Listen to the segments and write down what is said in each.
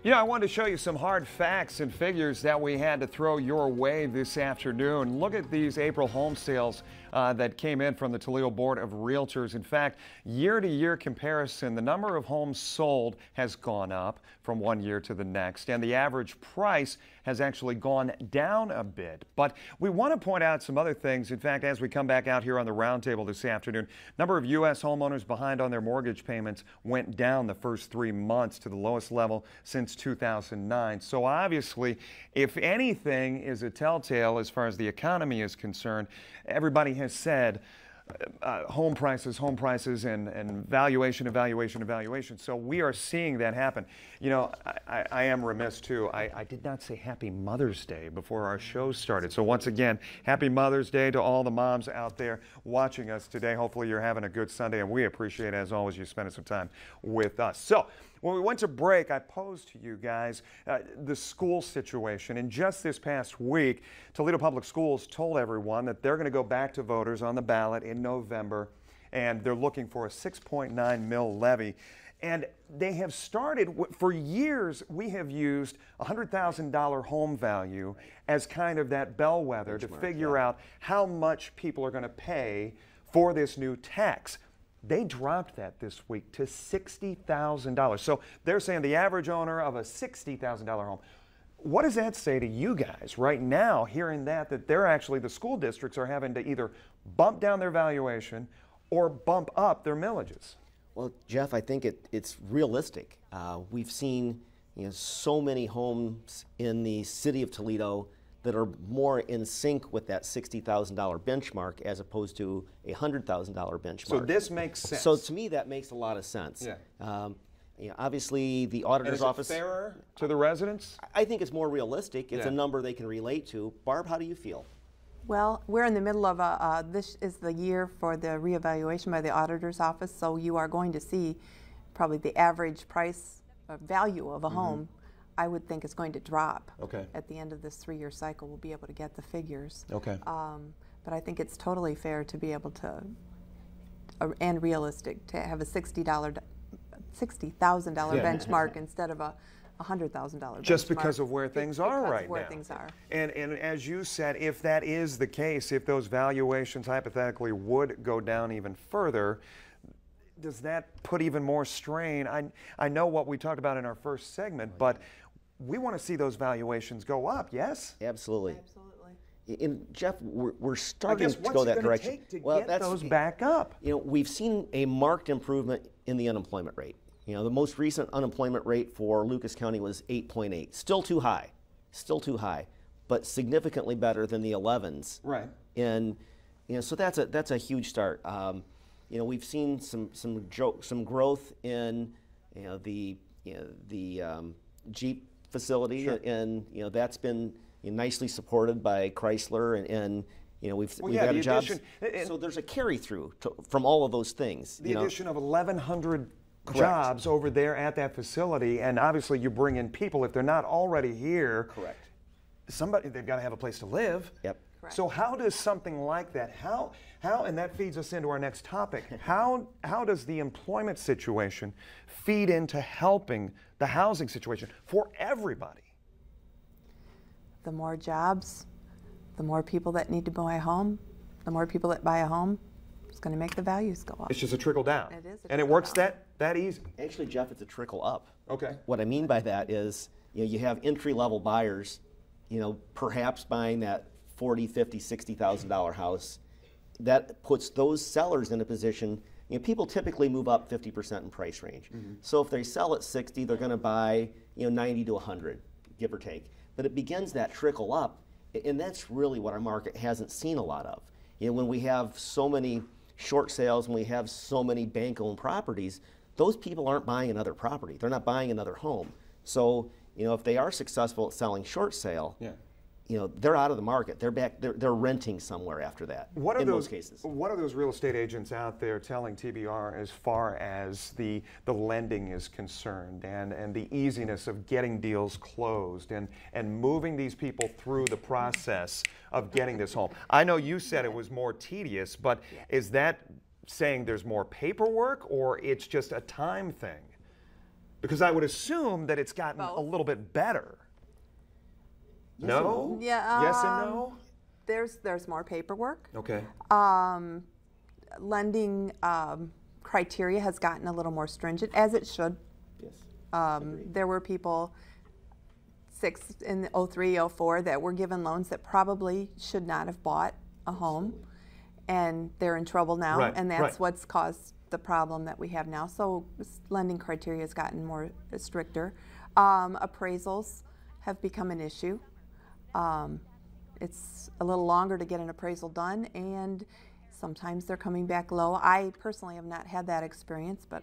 You know, I wanted to show you some hard facts and figures that we had to throw your way this afternoon. Look at these April home sales that came in from the Toledo Board of Realtors. In fact, year-to-year comparison, the number of homes sold has gone up from one year to the next, and the average price has actually gone down a bit. But we want to point out some other things. In fact, as we come back out here on the Roundtable this afternoon, number of U.S. homeowners behind on their mortgage payments went down the first 3 months to the lowest level since 2009. So obviously, if anything is a telltale as far as the economy is concerned, everybody has said home prices, and valuation. So we are seeing that happen. You know, I am remiss too. I did not say Happy Mother's Day before our show started. So once again, Happy Mother's Day to all the moms out there watching us today. Hopefully you're having a good Sunday, and we appreciate, as always, you spending some time with us. So when we went to break, I posed to you guys the school situation. And just this past week, Toledo Public Schools told everyone that they're going to go back to voters on the ballot in November, and they're looking for a 6.9 mil levy. And they have started, for years, we have used $100,000 home value as kind of that bellwether to figure out how much people are going to pay for this new tax. They dropped that this week to $60,000. So they're saying the average owner of a $60,000 home. What does that say to you guys right now, hearing that they're actually, the school districts are having to either bump down their valuation or bump up their millages? Well, Jeff, I think it's realistic. We've seen so many homes in the city of Toledo that are more in sync with that $60,000 benchmark as opposed to a $100,000 benchmark. So this makes sense. So to me, that makes a lot of sense. Yeah. Obviously, the auditor's office. Is it fairer to the residents? I think it's more realistic. It's a number they can relate to. Barb, how do you feel? Well, we're in the middle of this is the year for the reevaluation by the auditor's office, so you are going to see probably the average price value of a home. I would think is going to drop. Okay. At the end of this 3-year cycle. We'll be able to get the figures. Okay. But I think it's totally fair to be able to, and realistic, to have a $60,000 benchmark instead of a $100,000 benchmark. Just because of where things are right now. Where things are. And as you said, if that is the case, if those valuations hypothetically would go down even further, does that put even more strain? I know what we talked about in our first segment, but we want to see those valuations go up, yes? Absolutely. Absolutely. And Jeff, we're starting to go that direction. Well, get those back up. We've seen a marked improvement in the unemployment rate. The most recent unemployment rate for Lucas County was 8.8. Still too high, but significantly better than the 11s. Right. And so that's a huge start. We've seen some growth in the Jeep facility, sure. and that's been nicely supported by Chrysler, and we've had jobs. So there's a carry through from all of those things. The addition of 1,100 jobs over there at that facility, and obviously you bring in people if they're not already here. Correct. They've got to have a place to live. Yep. Correct. So how does something like that, and that feeds us into our next topic, how does the employment situation feed into helping the housing situation for everybody? The more jobs, the more people that need to buy a home, the more people that buy a home, it's going to make the values go up. It's just a trickle down. It is a and it trickle works down. that easy. Actually, Jeff, it's a trickle up. Okay. What I mean by that is, you have entry-level buyers, perhaps buying that $40,000, $50,000, $60,000 house. That puts those sellers in a position. People typically move up 50% in price range. So if they sell at 60, they're going to buy 90 to 100, give or take. But it begins that trickle up, and that's really what our market hasn't seen a lot of. When we have so many short sales, when we have so many bank-owned properties, those people aren't buying another property. They're not buying another home. So if they are successful at selling short sale, they're out of the market. They're back. They're renting somewhere after that. In most cases. What are those real estate agents out there telling TBR as far as the lending is concerned, and the easiness of getting deals closed, and moving these people through the process of getting this home? I know you said it was more tedious, but is that saying there's more paperwork, or it's just a time thing? Because I would assume that it's gotten a little bit better. Yes No? Yeah. Yes and no? There's more paperwork. Okay. Lending criteria has gotten a little more stringent, as it should. Yes. There were people in 03, 04 that were given loans that probably should not have bought a home, and they're in trouble now, Right, and that's right. what's caused the problem that we have now. So lending criteria has gotten more stricter. Appraisals have become an issue. It's a little longer to get an appraisal done, and sometimes they're coming back low. I personally have not had that experience, but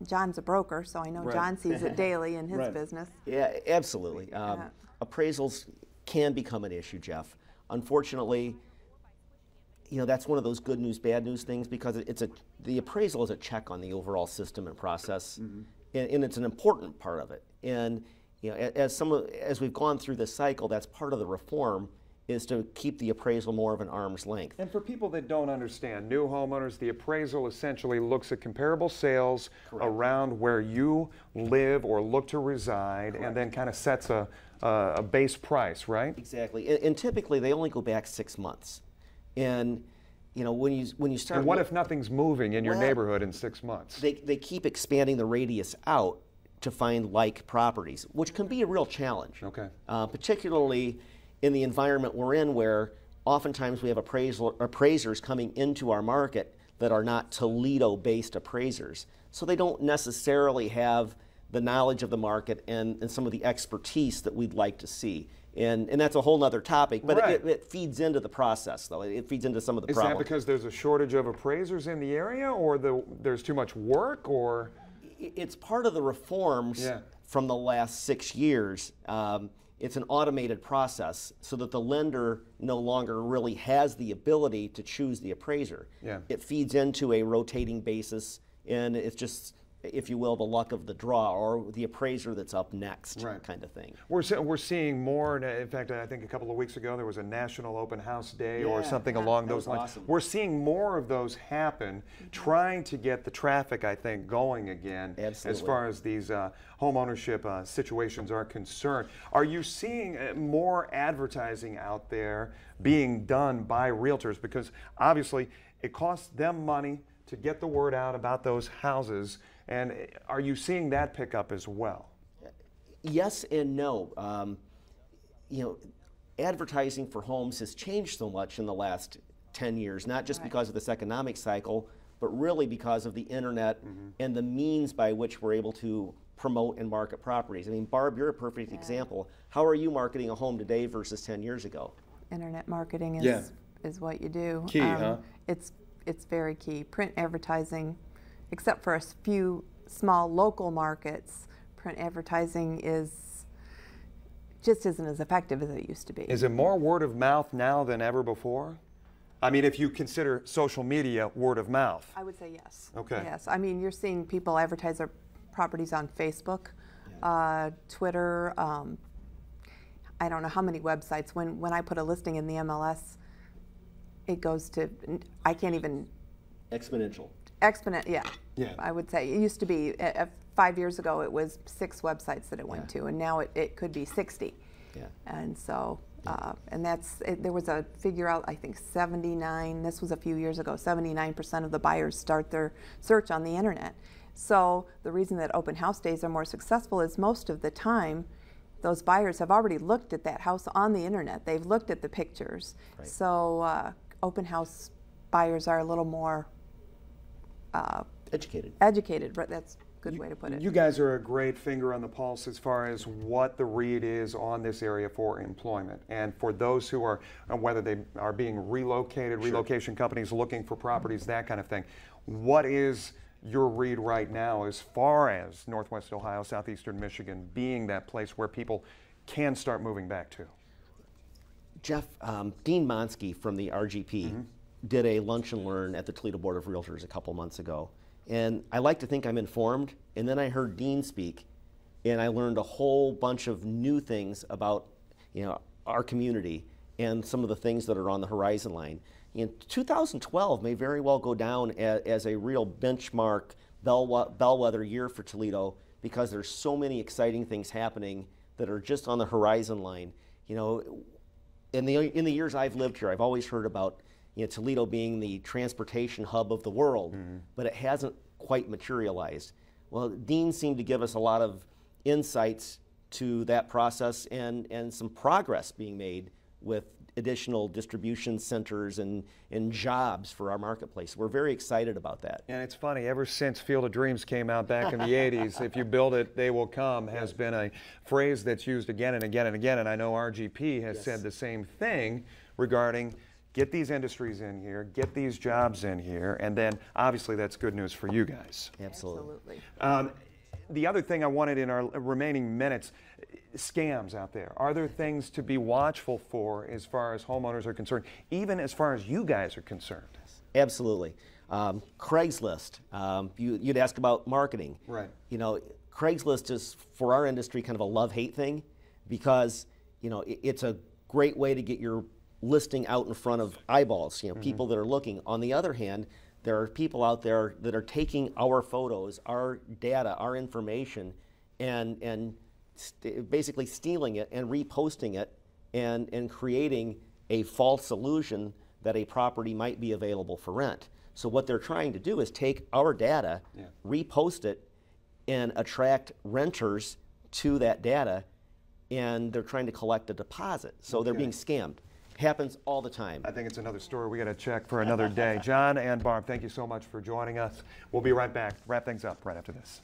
John's a broker, so I know Right. John sees it daily in his Right. business. Yeah, absolutely. Appraisals can become an issue, Jeff. Unfortunately, that's one of those good news, bad news things, because the appraisal is a check on the overall system and process, and it's an important part of it. And as we've gone through this cycle, that's part of the reform, is to keep the appraisal more of an arm's length. And for people that don't understand, new homeowners, the appraisal essentially looks at comparable sales around where you live or look to reside, and then kind of sets a base price, right? Exactly, and typically they only go back 6 months. And when you start. And what if nothing's moving in your Well, neighborhood in 6 months? They keep expanding the radius out to find like properties, which can be a real challenge. Okay. Particularly in the environment we're in, where oftentimes we have appraisers coming into our market that are not Toledo-based appraisers. So they don't necessarily have the knowledge of the market and some of the expertise that we'd like to see. And that's a whole nother topic, but Right. it feeds into the process, though. It feeds into some of the Is problems. that because there's a shortage of appraisers in the area, or there's too much work, or? It's part of the reforms from the last 6 years. It's an automated process so that the lender no longer really has the ability to choose the appraiser. Yeah. It feeds into a rotating basis, and it's just, if you will, the luck of the draw, or the appraiser that's up next, kind of thing. We're seeing more. In fact, I think a couple of weeks ago there was a National Open House Day or something along those lines. Awesome. We're seeing more of those happen, trying to get the traffic, I think, going again. Absolutely. As far as these home ownership situations are concerned. Are you seeing more advertising out there being done by realtors? Because obviously it costs them money to get the word out about those houses. And are you seeing that pick up as well? Yes and no. Advertising for homes has changed so much in the last 10 years, not just because of this economic cycle, but really because of the internet and the means by which we're able to promote and market properties. I mean, Barb, you're a perfect example. How are you marketing a home today versus 10 years ago? Internet marketing is what you do. Key, huh? It's very key. Print advertising, except for a few small local markets, print advertising just isn't as effective as it used to be. Is it more word of mouth now than ever before? I mean, if you consider social media word of mouth. I would say yes. Okay. Yes. I mean, you're seeing people advertise their properties on Facebook, Twitter, I don't know how many websites. When I put a listing in the MLS, it goes to, I can't even. Exponential. Yeah. I would say it used to be 5 years ago. It was 6 websites that it went to, and now it could be 60. Yeah. And so, and there was a figure out. I think 79. This was a few years ago. 79% of the buyers start their search on the internet. So the reason that open house days are more successful is most of the time, those buyers have already looked at that house on the internet. They've looked at the pictures. Right. So open house buyers are a little more Educated. But that's a good way to put it. You guys are a great finger on the pulse as far as what the read is on this area for employment. And for those who are, whether they are being relocated, relocation companies looking for properties, that kind of thing. What is your read right now as far as Northwest Ohio, Southeastern Michigan being that place where people can start moving back to? Jeff, Dean Monsky from the RGP did a lunch and learn at the Toledo Board of Realtors a couple months ago. And I like to think I'm informed, and then I heard Dean speak, and I learned a whole bunch of new things about our community and some of the things that are on the horizon line. 2012 may very well go down as a real benchmark bellwether year for Toledo, because there's so many exciting things happening that are just on the horizon line. You know, in the years I've lived here, I've always heard about, you know, Toledo being the transportation hub of the world, but it hasn't quite materialized. Well, Dean seemed to give us a lot of insights to that process and some progress being made with additional distribution centers and jobs for our marketplace. We're very excited about that. And it's funny, ever since Field of Dreams came out back in the 80s, if you build it, they will come, has been a phrase that's used again and again and again. And I know RGP has said the same thing regarding get these industries in here, get these jobs in here, and then obviously that's good news for you guys. Absolutely. The other thing I wanted in our remaining minutes, scams out there. Are there things to be watchful for as far as homeowners are concerned, even as far as you guys are concerned? Absolutely. Craigslist, you'd ask about marketing. Right. You know, Craigslist is, for our industry, kind of a love-hate thing because, you know, it's a great way to get your listing out in front of eyeballs, you know, people that are looking. On the other hand, there are people out there that are taking our photos, our data, our information, and basically stealing it and reposting it and creating a false illusion that a property might be available for rent. So what they're trying to do is take our data, repost it, and attract renters to that data, and they're trying to collect a deposit. So they're being scammed. Happens all the time. I think it's another story we got to check for another day. John and Barb, thank you so much for joining us. We'll be right back. Wrap things up right after this.